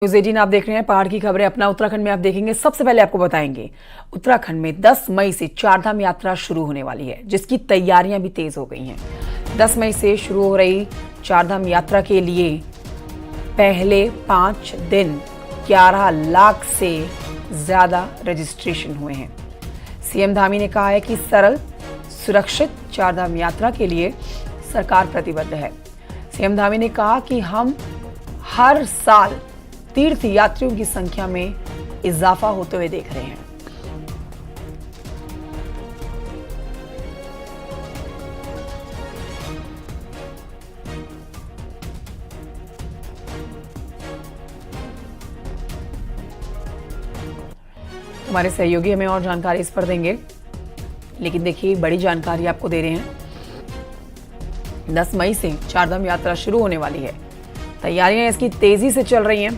News 18 आप देख रहे हैं। पहाड़ की खबरें अपना उत्तराखंड में आप देखेंगे। सबसे पहले आपको बताएंगे उत्तराखंड में 10 मई से चारधाम यात्रा शुरू होने वाली है, जिसकी तैयारियां भी तेज हो गई हैं। 10 मई से शुरू हो रही चारधाम यात्रा के लिए पहले 5 दिन 11 लाख से ज्यादा रजिस्ट्रेशन हुए हैं। सीएम धामी ने कहा है कि सरल सुरक्षित चारधाम यात्रा के लिए सरकार प्रतिबद्ध है। सीएम धामी ने कहा कि हम हर साल तीर्थ यात्रियों की संख्या में इजाफा होते हुए देख रहे हैं। हमारे सहयोगी हमें और जानकारी इस पर देंगे, लेकिन देखिए बड़ी जानकारी आपको दे रहे हैं। 10 मई से चारधाम यात्रा शुरू होने वाली है। तैयारियां इसकी तेजी से चल रही हैं।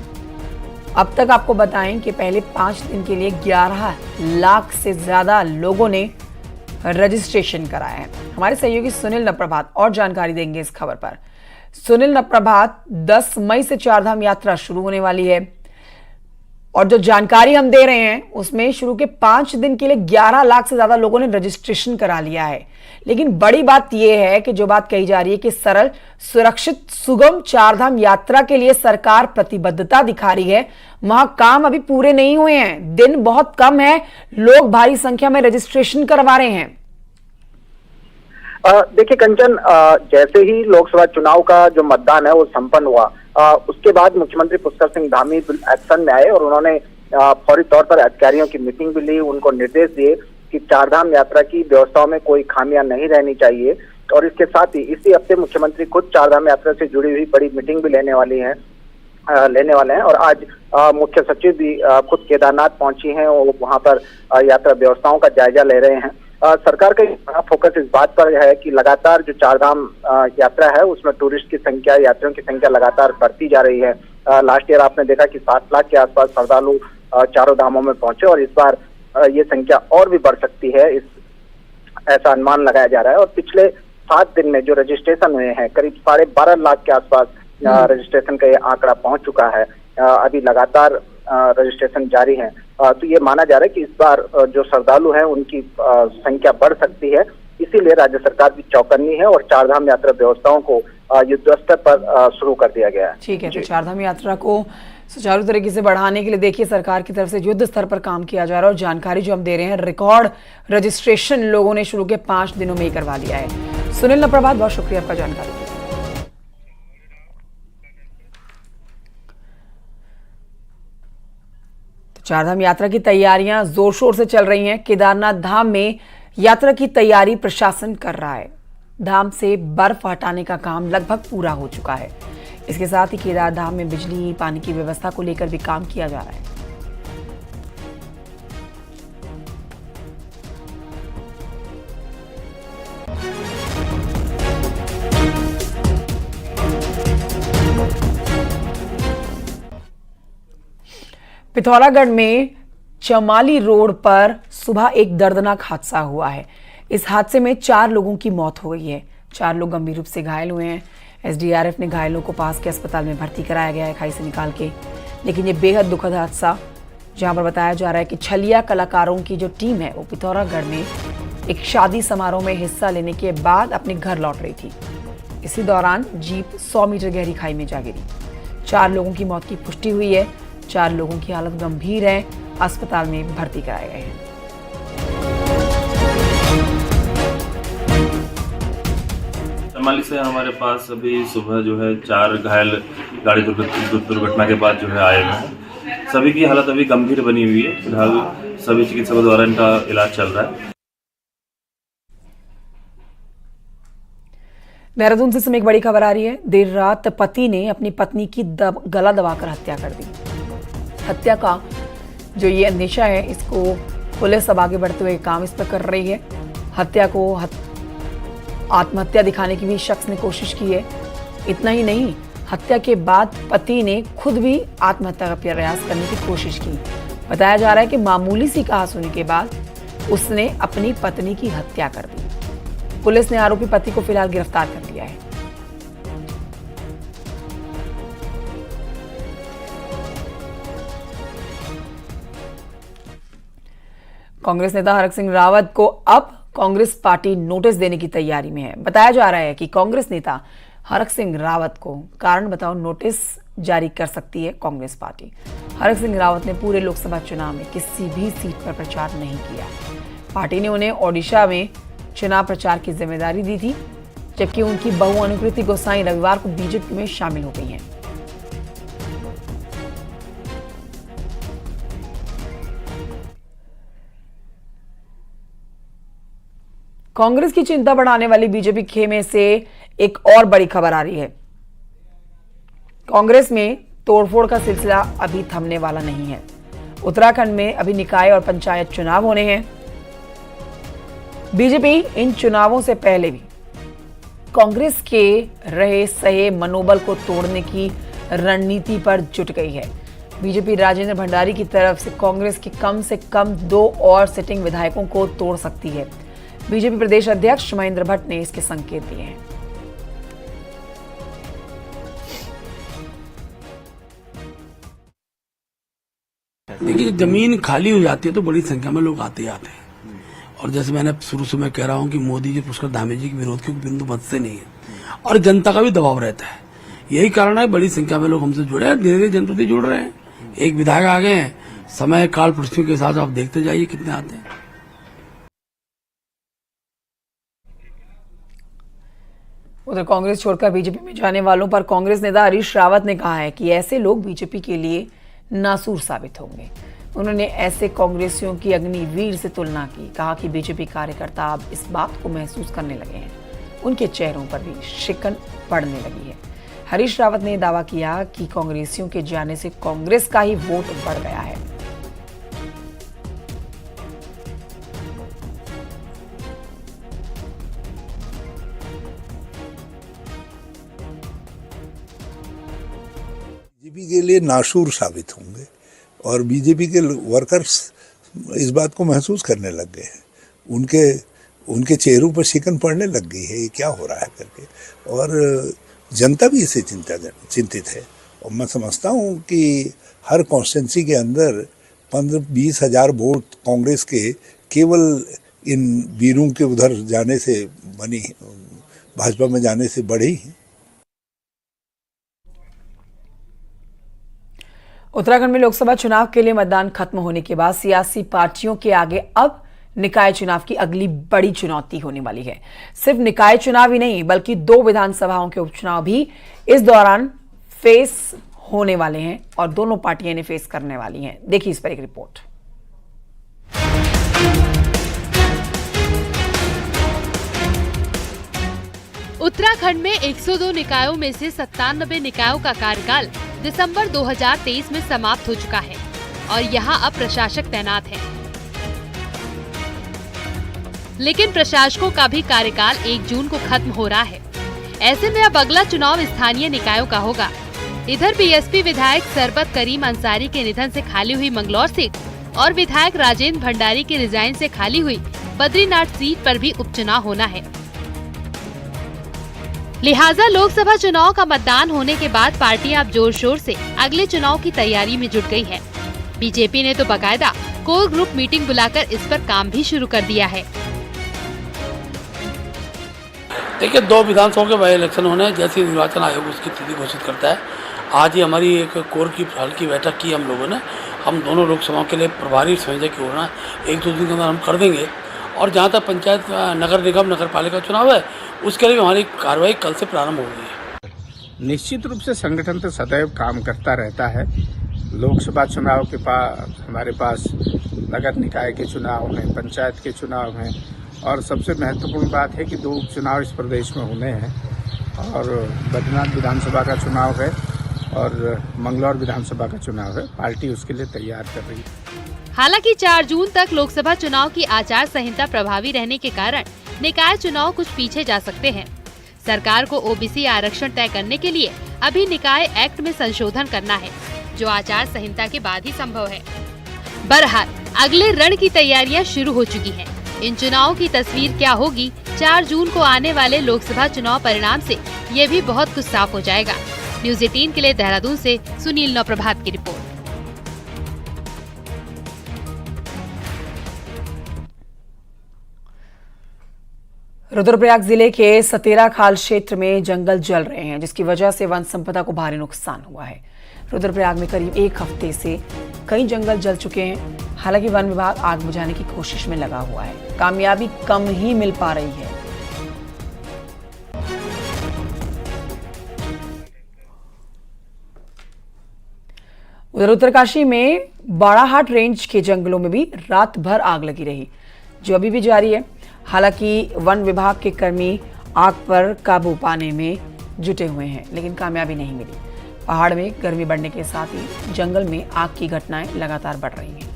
अब तक आपको बताएं कि पहले 5 दिन के लिए 11 लाख से ज्यादा लोगों ने रजिस्ट्रेशन कराया है। हमारे सहयोगी सुनील नप्रभात और जानकारी देंगे इस खबर पर। सुनील नप्रभात, 10 मई से चारधाम यात्रा शुरू होने वाली है और जो जानकारी हम दे रहे हैं उसमें शुरू के 5 दिन के लिए 11 लाख से ज्यादा लोगों ने रजिस्ट्रेशन करा लिया है। लेकिन बड़ी बात यह है कि जो बात कही जा रही है कि सरल सुरक्षित सुगम चारधाम यात्रा के लिए सरकार प्रतिबद्धता दिखा रही है, वहां काम अभी पूरे नहीं हुए हैं। दिन बहुत कम है, लोग भारी संख्या में रजिस्ट्रेशन करवा रहे हैं। देखिए कंचन, जैसे ही लोकसभा चुनाव का जो मतदान है वो संपन्न हुआ, उसके बाद मुख्यमंत्री पुष्कर सिंह धामी एक्शन में आए और उन्होंने फौरी तौर पर अधिकारियों की मीटिंग भी ली। उनको निर्देश दिए कि चारधाम यात्रा की व्यवस्थाओं में कोई खामियां नहीं रहनी चाहिए। और इसके साथ ही इसी हफ्ते मुख्यमंत्री खुद चारधाम यात्रा से जुड़ी हुई बड़ी मीटिंग भी लेने वाले हैं। और आज मुख्य सचिव भी खुद केदारनाथ पहुंची हैं और वहां पर यात्रा व्यवस्थाओं का जायजा ले रहे हैं। सरकार का बड़ा फोकस इस बात पर है कि लगातार जो चारधाम यात्रा है उसमें टूरिस्ट की संख्या, यात्रियों की संख्या लगातार बढ़ती जा रही है। लास्ट ईयर आपने देखा कि 7 लाख के आसपास श्रद्धालु चारों धामों में पहुंचे और इस बार ये संख्या और भी बढ़ सकती है, ऐसा अनुमान लगाया जा रहा है। और पिछले 7 दिन में जो रजिस्ट्रेशन हुए हैं करीब 12.5 लाख के आसपास रजिस्ट्रेशन का ये आंकड़ा पहुंच चुका है। अभी लगातार रजिस्ट्रेशन जारी है। तो ये माना जा रहा है कि इस बार जो श्रद्धालु हैं उनकी संख्या बढ़ सकती है। इसीलिए राज्य सरकार भी चौकन्नी है और चारधाम यात्रा व्यवस्थाओं को युद्ध स्तर पर शुरू कर दिया गया है। ठीक है, तो चारधाम यात्रा को सुचारू तरीके से बढ़ाने के लिए देखिए सरकार की तरफ से युद्ध स्तर पर काम किया जा रहा है। और जानकारी जो हम दे रहे हैं, रिकॉर्ड रजिस्ट्रेशन लोगों ने शुरू के 5 दिनों में ही करवा लिया है। सुनील नप्रभात, बहुत शुक्रिया आपका जानकारी के लिए। चारधाम यात्रा की तैयारियां जोर शोर से चल रही हैं। केदारनाथ धाम में यात्रा की तैयारी प्रशासन कर रहा है। धाम से बर्फ हटाने का काम लगभग पूरा हो चुका है। इसके साथ ही केदार धाम में बिजली पानी की व्यवस्था को लेकर भी काम किया जा रहा है। पिथौरागढ़ में चमाली रोड पर सुबह एक दर्दनाक हादसा हुआ है। इस हादसे में 4 लोगों की मौत हो गई है। 4 लोग गंभीर रूप से घायल हुए हैं। एसडीआरएफ ने घायलों को पास के अस्पताल में भर्ती कराया गया है खाई से निकाल के। लेकिन ये बेहद दुखद हादसा, जहां पर बताया जा रहा है कि छलिया कलाकारों की जो टीम है वो पिथौरागढ़ में एक शादी समारोह में हिस्सा लेने के बाद अपने घर लौट रही थी। इसी दौरान जीप 100 मीटर गहरी खाई में जा गिरी। 4 लोगों की मौत की पुष्टि हुई है। 4 लोगों की हालत गंभीर है, अस्पताल में भर्ती कराए गए हैं। चमाली से हमारे पास अभी सुबह जो है 4 घायल गाड़ी दुर्घटना के बाद जो है आए हुए हैं। सभी की हालत अभी गंभीर बनी हुई है। फिलहाल सभी चिकित्सकों द्वारा इनका इलाज चल रहा है। देहरादून से समय एक बड़ी खबर आ रही है। देर रात पति ने अपनी पत्नी की गला दबाकर हत्या कर दी। हत्या का जो ये अंदेशा है, इसको पुलिस अब आगे बढ़ते हुए काम इस पर कर रही है। हत्या को आत्महत्या दिखाने की भी शख्स ने कोशिश की है। इतना ही नहीं, हत्या के बाद पति ने खुद भी आत्महत्या का प्रयास करने की कोशिश की। बताया जा रहा है कि मामूली सी कहासुनी के बाद उसने अपनी पत्नी की हत्या कर दी। पुलिस ने आरोपी पति को फिलहाल गिरफ्तार कर लिया है। कांग्रेस नेता हरक सिंह रावत को अब कांग्रेस पार्टी नोटिस देने की तैयारी में है। बताया जा रहा है कि कांग्रेस नेता हरक सिंह रावत को कारण बताओ नोटिस जारी कर सकती है कांग्रेस पार्टी। हरक सिंह रावत ने पूरे लोकसभा चुनाव में किसी भी सीट पर प्रचार नहीं किया। पार्टी ने उन्हें ओडिशा में चुनाव प्रचार की जिम्मेदारी दी थी, जबकि उनकी बहू अनुकृति गोसाई रविवार को बीजेपी में शामिल हो गई हैं। कांग्रेस की चिंता बढ़ाने वाली बीजेपी खेमे से एक और बड़ी खबर आ रही है। कांग्रेस में तोड़फोड़ का सिलसिला अभी थमने वाला नहीं है। उत्तराखंड में अभी निकाय और पंचायत चुनाव होने हैं। बीजेपी इन चुनावों से पहले भी कांग्रेस के रहे सहे मनोबल को तोड़ने की रणनीति पर जुट गई है। बीजेपी राजेंद्र भंडारी की तरफ से कांग्रेस के कम से कम 2 और सिटिंग विधायकों को तोड़ सकती है। बीजेपी प्रदेश अध्यक्ष महेंद्र भट्ट ने इसके संकेत दिए हैं। देखिए, जमीन खाली हो जाती है तो बड़ी संख्या में लोग आते हैं। और जैसे मैंने शुरू से मैं कह रहा हूं कि मोदी जी पुष्कर धामी जी के विरोध के बिंदु बचते नहीं है और जनता का भी दबाव रहता है। यही कारण है बड़ी संख्या में लोग हमसे जुड़े हैं, धीरे धीरे जनप्रति जुड़ रहे हैं। एक विधायक आ गए हैं, समय काल पृथ्वी के साथ आप देखते जाइए कितने आते हैं। उधर कांग्रेस छोड़कर बीजेपी में जाने वालों पर कांग्रेस नेता हरीश रावत ने कहा है कि ऐसे लोग बीजेपी के लिए नासूर साबित होंगे। उन्होंने ऐसे कांग्रेसियों की अग्निवीर से तुलना की। कहा कि बीजेपी कार्यकर्ता अब इस बात को महसूस करने लगे हैं, उनके चेहरों पर भी शिकन पड़ने लगी है। हरीश रावत ने दावा किया कि कांग्रेसियों के जाने से कांग्रेस का ही वोट बढ़ गया है। बीजेपी के लिए नासूर साबित होंगे और बीजेपी के वर्कर्स इस बात को महसूस करने लग गए हैं। उनके चेहरों पर शिकन पड़ने लग गई है, ये क्या हो रहा है करके। और जनता भी इससे चिंतित है। और मैं समझता हूँ कि हर कॉन्स्टिट्यूंसी के अंदर 15-20 हजार वोट कांग्रेस के केवल इन वीरों के उधर जाने से बनी, भाजपा में जाने से बढ़ी हैं। उत्तराखंड में लोकसभा चुनाव के लिए मतदान खत्म होने के बाद सियासी पार्टियों के आगे अब निकाय चुनाव की अगली बड़ी चुनौती होने वाली है। सिर्फ निकाय चुनाव ही नहीं, बल्कि 2 विधानसभाओं के उपचुनाव भी इस दौरान फेस होने वाले हैं और दोनों पार्टियां इन्हें फेस करने वाली हैं। देखिए इस पर एक रिपोर्ट। उत्तराखंड में 102 निकायों में से 97 निकायों का कार्यकाल दिसंबर 2023 में समाप्त हो चुका है और यहाँ अब प्रशासक तैनात हैं। लेकिन प्रशासकों का भी कार्यकाल 1 जून को खत्म हो रहा है। ऐसे में अब अगला चुनाव स्थानीय निकायों का होगा। इधर बीएसपी विधायक सरबत करीम अंसारी के निधन से खाली हुई मंगलौर सीट और विधायक राजेंद्र भंडारी के रिजाइन से खाली हुई बद्रीनाथ सीट पर भी उपचुनाव होना है। लिहाजा लोकसभा चुनाव का मतदान होने के बाद पार्टी अब जोर शोर से अगले चुनाव की तैयारी में जुट गई है। बीजेपी ने तो बाकायदा कोर ग्रुप मीटिंग बुलाकर इस पर काम भी शुरू कर दिया है। देखिए, 2 विधानसभाओं के बाई इलेक्शन होने हैं। जैसे निर्वाचन आयोग उसकी तिथि घोषित करता है, आज ही हमारी एक कोर की हल्की बैठक की हम लोगों ने। हम दोनों लोकसभाओं के लिए प्रभारी संयोजक की होना 1-2 दिन के अंदर हम कर देंगे। और जहाँ तक पंचायत, नगर निगम, नगर पालिका चुनाव है, उसके लिए हमारी कार्रवाई कल से प्रारंभ हो गई है। निश्चित रूप से संगठन तो सदैव काम करता रहता है। लोकसभा चुनाव के पास हमारे पास नगर निकाय के चुनाव हैं, पंचायत के चुनाव हैं और सबसे महत्वपूर्ण बात है कि 2 उपचुनाव इस प्रदेश में होने हैं और बद्रीनाथ विधानसभा का चुनाव है और मंगलौर विधानसभा का चुनाव है। पार्टी उसके लिए तैयार कर रही है। हालांकि 4 जून तक लोकसभा चुनाव की आचार संहिता प्रभावी रहने के कारण निकाय चुनाव कुछ पीछे जा सकते हैं। सरकार को ओबीसी आरक्षण तय करने के लिए अभी निकाय एक्ट में संशोधन करना है, जो आचार संहिता के बाद ही संभव है। बहरहाल अगले रण की तैयारियां शुरू हो चुकी हैं। इन चुनावों की तस्वीर क्या होगी 4 जून को आने वाले लोकसभा चुनाव परिणाम से ये भी बहुत कुछ साफ हो जाएगा। न्यूज़ 18 के लिए देहरादून से सुनील नवप्रभात की रिपोर्ट। रुद्रप्रयाग जिले के सतेरा खाल क्षेत्र में जंगल जल रहे हैं, जिसकी वजह से वन संपदा को भारी नुकसान हुआ है। रुद्रप्रयाग में करीब एक हफ्ते से कई जंगल जल चुके हैं। हालांकि वन विभाग आग बुझाने की कोशिश में लगा हुआ है, कामयाबी कम ही मिल पा रही है। उधर उत्तरकाशी में बाड़ाहाट रेंज के जंगलों में भी रात भर आग लगी रही, जो अभी भी जारी है। हालांकि वन विभाग के कर्मी आग पर काबू पाने में जुटे हुए हैं, लेकिन कामयाबी नहीं मिली। पहाड़ में गर्मी बढ़ने के साथ ही जंगल में आग की घटनाएं लगातार बढ़ रही हैं।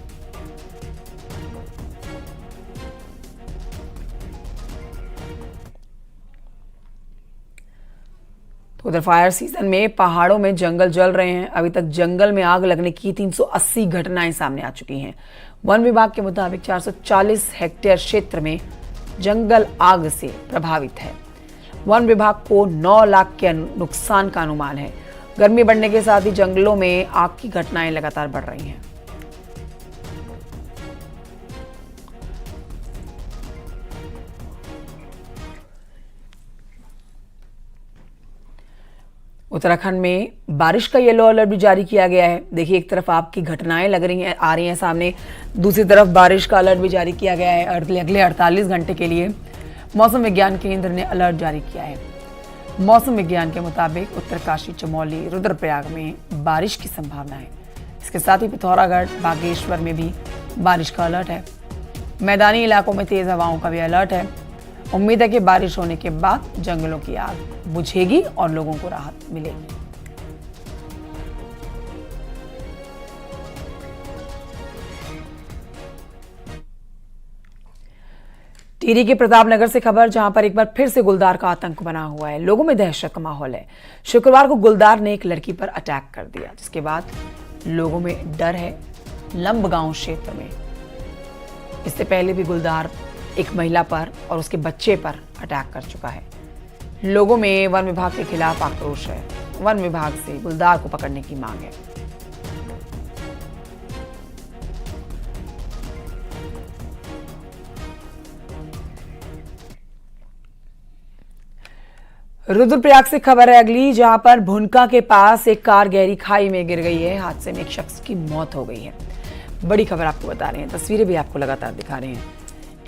तो उधर फायर सीजन में पहाड़ों में जंगल जल रहे हैं। अभी तक जंगल में आग लगने की 380 घटनाएं सामने आ चुकी हैं। वन विभाग के मुताबिक 440 हेक्टेयर क्षेत्र में जंगल आग से प्रभावित है। वन विभाग को 9 लाख के नुकसान का अनुमान है। गर्मी बढ़ने के साथ ही जंगलों में आग की घटनाएं लगातार बढ़ रही हैं। उत्तराखंड में बारिश का येलो अलर्ट भी जारी किया गया है। देखिए, एक तरफ आग की घटनाएं आ रही हैं सामने, दूसरी तरफ बारिश का अलर्ट भी जारी किया गया है। अगले 48 घंटे के लिए मौसम विज्ञान केंद्र ने अलर्ट जारी किया है। मौसम विज्ञान के मुताबिक उत्तरकाशी, चमोली, रुद्रप्रयाग में बारिश की संभावना है। इसके साथ ही पिथौरागढ़, बागेश्वर में भी बारिश का अलर्ट है। मैदानी इलाकों में तेज हवाओं का भी अलर्ट है। उम्मीद है कि बारिश होने के बाद जंगलों की आग बुझेगी और लोगों को राहत मिलेगी। टिहरी के प्रतापनगर से खबर, जहां पर एक बार फिर से गुलदार का आतंक बना हुआ है। लोगों में दहशत का माहौल है। शुक्रवार को गुलदार ने एक लड़की पर अटैक कर दिया, जिसके बाद लोगों में डर है। लंबगांव क्षेत्र में इससे पहले भी गुलदार एक महिला पर और उसके बच्चे पर अटैक कर चुका है। लोगों में वन विभाग के खिलाफ आक्रोश है। वन विभाग से गुलदार को पकड़ने की मांग है। रुद्रप्रयाग से खबर है अगली, जहां पर भुनका के पास एक कार गहरी खाई में गिर गई है। हादसे में एक शख्स की मौत हो गई है। बड़ी खबर आपको बता रहे हैं, तस्वीरें भी आपको लगातार दिखा रहे हैं।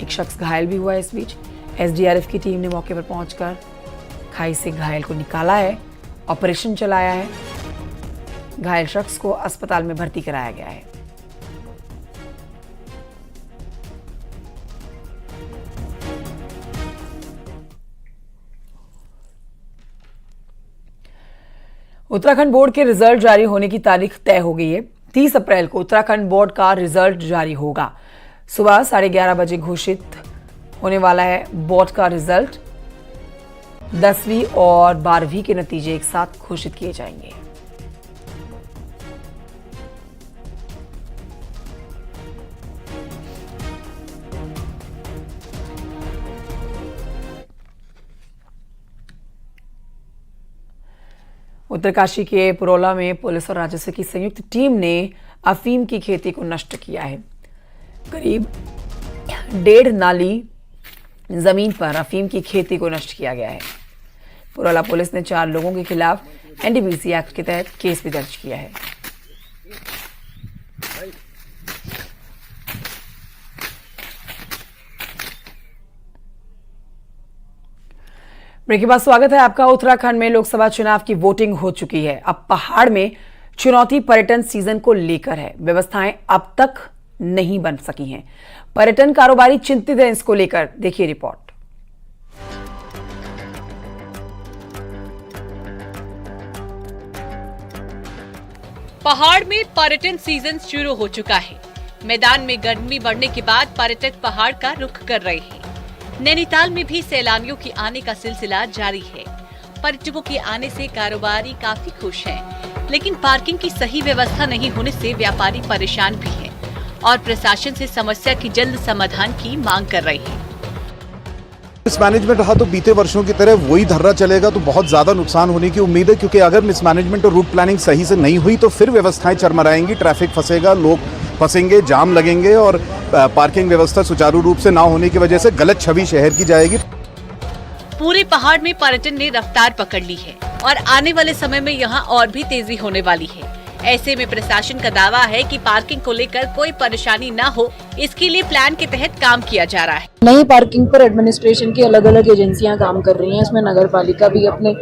एक शख्स घायल भी हुआ है। इस बीच एसडीआरएफ की टीम ने मौके पर पहुंचकर खाई से घायल को निकाला है, ऑपरेशन चलाया है। घायल शख्स को अस्पताल में भर्ती कराया गया है। उत्तराखंड बोर्ड के रिजल्ट जारी होने की तारीख तय हो गई है। 30 अप्रैल को उत्तराखंड बोर्ड का रिजल्ट जारी होगा। सुबह 11:30 बजे घोषित होने वाला है बोर्ड का रिजल्ट। 10वीं और 12वीं के नतीजे एक साथ घोषित किए जाएंगे। उत्तरकाशी के पुरोला में पुलिस और राजस्व की संयुक्त टीम ने अफीम की खेती को नष्ट किया है। करीब 1.5 नाली जमीन पर अफीम की खेती को नष्ट किया गया है। पुरोला पुलिस ने 4 लोगों के खिलाफ एनडीपीसी एक्ट के तहत केस भी दर्ज किया है। ब्रेक के बाद स्वागत है आपका। उत्तराखंड में लोकसभा चुनाव की वोटिंग हो चुकी है। अब पहाड़ में चुनौती पर्यटन सीजन को लेकर है। व्यवस्थाएं अब तक नहीं बन सकी हैं। पर्यटन कारोबारी चिंतित हैं इसको लेकर। देखिए रिपोर्ट। पहाड़ में पर्यटन सीजन शुरू हो चुका है। मैदान में गर्मी बढ़ने के बाद पर्यटक पहाड़ का रुख कर रहे हैं। नैनीताल में भी सैलानियों के आने का सिलसिला जारी है। पर्यटकों के आने से कारोबारी काफी खुश हैं, लेकिन पार्किंग की सही व्यवस्था नहीं होने से व्यापारी परेशान भी हैं और प्रशासन से समस्या की जल्द समाधान की मांग कर रहे हैं। मिसमैनेजमेंट रहा तो बीते वर्षों की तरह वही धर्रा चलेगा तो बहुत ज्यादा नुकसान होने की उम्मीद है, क्योंकि अगर मिसमैनेजमेंट और रूट प्लानिंग सही से नहीं हुई तो फिर व्यवस्थाएं चरमराएंगी, ट्रैफिक फंसेगा, लोग फंसेंगे, जाम लगेंगे और पार्किंग व्यवस्था सुचारू रूप से ना होने की वजह से गलत छवि शहर की जाएगी। पूरे पहाड़ में पर्यटन ने रफ्तार पकड़ ली है और आने वाले समय में यहाँ और भी तेजी होने वाली है। ऐसे में प्रशासन का दावा है कि पार्किंग को लेकर कोई परेशानी न हो, इसके लिए प्लान के तहत काम किया जा रहा है। नई पार्किंग पर एडमिनिस्ट्रेशन की अलग अलग एजेंसियां काम कर रही हैं। इसमें नगर पालिका भी अपने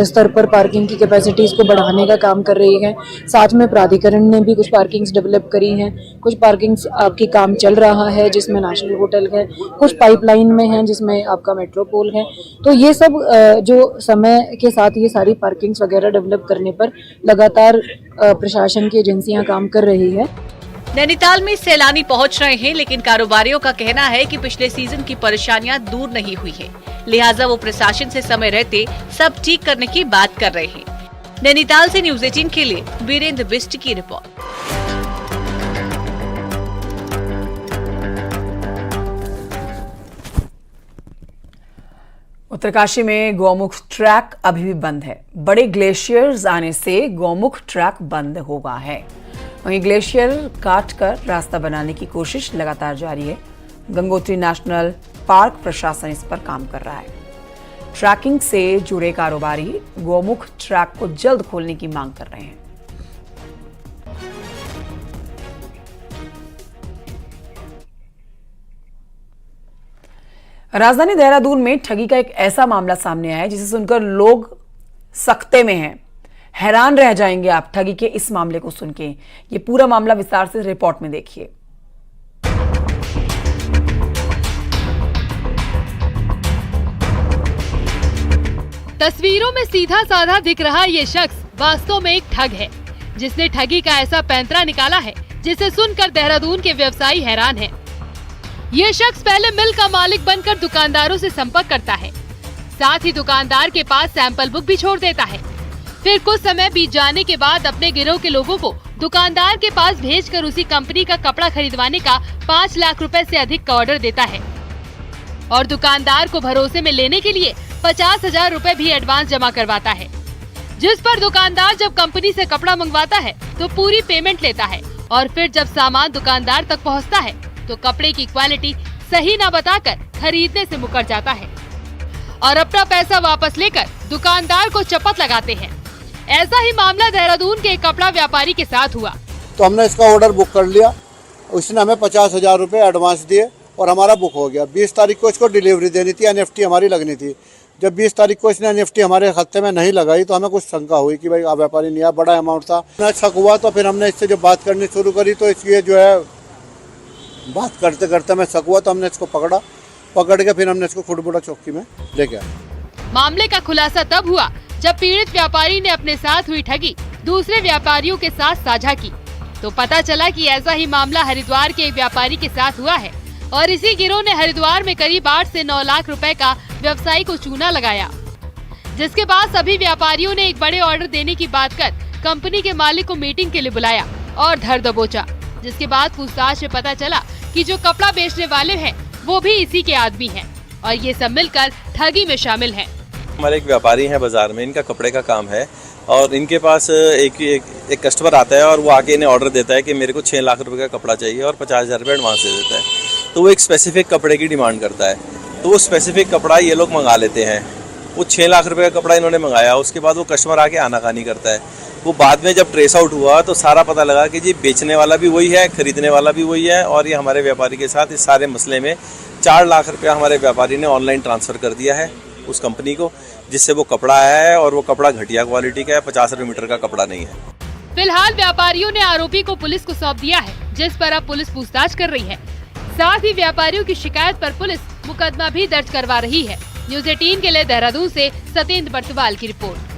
स्तर पर पार्किंग की कैपेसिटीज को बढ़ाने का काम कर रही है। साथ में प्राधिकरण ने भी कुछ पार्किंग्स डेवलप करी हैं। कुछ पार्किंग्स आपकी काम चल रहा है जिसमें नेशनल होटल है, कुछ पाइपलाइन में है जिसमें आपका मेट्रोपोल है। तो ये सब जो समय के साथ ये सारी पार्किंग्स वगैरह डेवलप करने पर लगातार प्रशासन की एजेंसियां काम कर रही है। नैनीताल में सैलानी पहुंच रहे हैं, लेकिन कारोबारियों का कहना है कि पिछले सीजन की परेशानियां दूर नहीं हुई है, लिहाजा वो प्रशासन से समय रहते सब ठीक करने की बात कर रहे हैं। नैनीताल से न्यूज़ 18 के लिए वीरेंद्र बिष्ट की रिपोर्ट। उत्तरकाशी में गौमुख ट्रैक अभी भी बंद है। बड़े ग्लेशियर्स आने से गौमुख ट्रैक बंद हो गया है। वहीं ग्लेशियर काट कर रास्ता बनाने की कोशिश लगातार जारी है। गंगोत्री नेशनल पार्क प्रशासन इस पर काम कर रहा है। ट्रैकिंग से जुड़े कारोबारी गौमुख ट्रैक को जल्द खोलने की मांग कर रहे हैं। राजधानी देहरादून में ठगी का एक ऐसा मामला सामने आया है जिसे सुनकर लोग सख्ते में हैं। हैरान रह जाएंगे आप ठगी के इस मामले को सुन के। ये पूरा मामला विस्तार से रिपोर्ट में देखिए। तस्वीरों में सीधा साधा दिख रहा ये शख्स वास्तव में एक ठग है, जिसने ठगी का ऐसा पैंतरा निकाला है जिसे सुनकर देहरादून के व्यवसायी हैरान हैं। ये शख्स पहले मिल का मालिक बनकर दुकानदारों से संपर्क करता है, साथ ही दुकानदार के पास सैंपल बुक भी छोड़ देता है। फिर कुछ समय बीत जाने के बाद अपने गिरोह के लोगों को दुकानदार के पास भेजकर उसी कंपनी का कपड़ा खरीदवाने का 5 लाख रुपए से अधिक का ऑर्डर देता है और दुकानदार को भरोसे में लेने के लिए 50,000 रुपए भी एडवांस जमा करवाता है, जिस पर दुकानदार जब कंपनी से कपड़ा मंगवाता है तो पूरी पेमेंट लेता है और फिर जब सामान दुकानदार तक पहुंचता है तो कपड़े की क्वालिटी सही न बताकर खरीदने से मुकर जाता है और अपना पैसा वापस लेकर दुकानदार को चपत लगाते हैं। ऐसा ही मामला देहरादून के एक कपड़ा व्यापारी के साथ हुआ। तो हमने इसका ऑर्डर बुक कर लिया, उसने हमें 50,000 रुपए एडवांस दिए और हमारा बुक हो गया। 20 तारीख को इसको डिलीवरी देनी थी, NFT हमारी लगनी थी। जब 20 तारीख को इसने NFT हमारे खाते में नहीं लगाई तो हमें कुछ शंका हुई कि भाई व्यापारी नहीं, बड़ा अमाउंट था। शक हुआ तो फिर हमने इससे जब बात करनी शुरू करी तो इसलिए जो है बात करते करते हमें शक हुआ तो हमने इसको पकड़ के फिर हमने इसको खुडबुड़ा चौकी में ले गया। मामले का खुलासा तब हुआ जब पीड़ित व्यापारी ने अपने साथ हुई ठगी दूसरे व्यापारियों के साथ साझा की तो पता चला कि ऐसा ही मामला हरिद्वार के एक व्यापारी के साथ हुआ है और इसी गिरोह ने हरिद्वार में करीब 8 से 9 लाख रुपए का व्यवसायी को चूना लगाया, जिसके बाद सभी व्यापारियों ने एक बड़े ऑर्डर देने की बात कर कंपनी के मालिक को मीटिंग के लिए बुलाया और धर दबोचा, जिसके बाद पूछताछ में पता चला कि जो कपड़ा बेचने वाले हैं वो भी इसी के आदमी हैं और ये सब मिलकर ठगी में शामिल हैं। हमारे एक व्यापारी हैं बाजार में, इनका कपड़े का काम है और इनके पास एक कस्टमर आता है और वो आके इन्हें ऑर्डर देता है कि मेरे को 6 लाख रुपए का कपड़ा चाहिए और 50,000 रुपये एडवांस दे देता है। तो वो एक स्पेसिफिक कपड़े की डिमांड करता है, तो वो स्पेसिफिक कपड़ा ये लोग मंगा लेते हैं। वो 6 लाख रुपए का कपड़ा इन्होंने मंगाया, उसके बाद वो कस्टमर आके आनाकानी करता है। वो बाद में जब ट्रेस आउट हुआ तो सारा पता लगा कि जी बेचने वाला भी वही है, खरीदने वाला भी वही है और ये हमारे व्यापारी के साथ इस सारे मसले में 4 लाख रुपया हमारे व्यापारी ने ऑनलाइन ट्रांसफ़र कर दिया है उस कंपनी को, जिससे वो कपड़ा है और वो कपड़ा घटिया क्वालिटी का है, 50 रुपये मीटर का कपड़ा नहीं है। फिलहाल व्यापारियों ने आरोपी को पुलिस को सौंप दिया है, जिस पर अब पुलिस पूछताछ कर रही है। साथ ही व्यापारियों की शिकायत पर पुलिस मुकदमा भी दर्ज करवा रही है। न्यूज़ 18 के लिए देहरादून से सत्येंद्र बर्तवाल की रिपोर्ट।